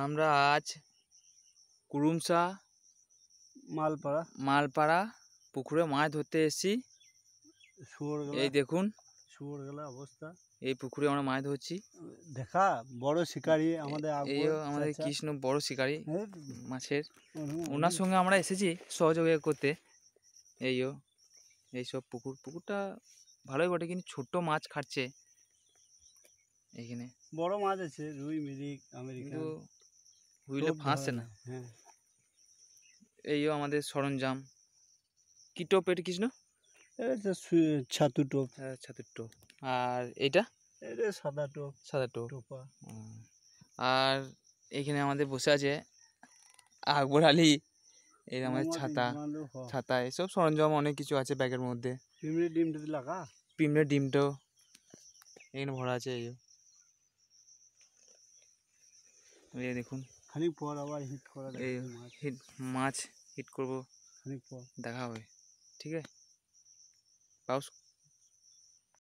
আমরা আজ কুরুমসা মালপাড়া পুকুরে মাছ ধরতে এসেছি। এই দেখুন শুয়োরগুলা অবস্থা। এই পুকুরে আমরা মাছ ধরছি। দেখা বড় শিকারী আমাদের আমাদের কৃষ্ণ বড় শিকারী মাছের। ওনার সঙ্গে আমরা এসেছি সহযোগিতা করতে। এইসব পুকুরটা ভালোই বটে, কিন্তু ছোট মাছ খাচ্ছে এখানে। বড় মাছ আছে, রুই, মিরিক, আমেরিকান, হুইলে ফাঁসছে না। হ্যাঁ, আমাদের সরঞ্জাম। কি টোপ এটা কৃষ্ণ? ছাতু টোপ। হ্যাঁ, ছাতুর টোপ। আর এটা সাদা টোপ। টোপা। আর এখানে আমাদের বসে আছে আকবর আলী। এই আমাদের ছাতা এসব সরঞ্জাম অনেক কিছু আছে ব্যাগের মধ্যে। পিঁমড়ের ডিমটাও এখানে ভরা আছে। এই দেখুন, খানিক পর আবার হিট করা, মাছ হিট করবো, খানিক পর দেখা হবে। ঠিক আছে, পাউস।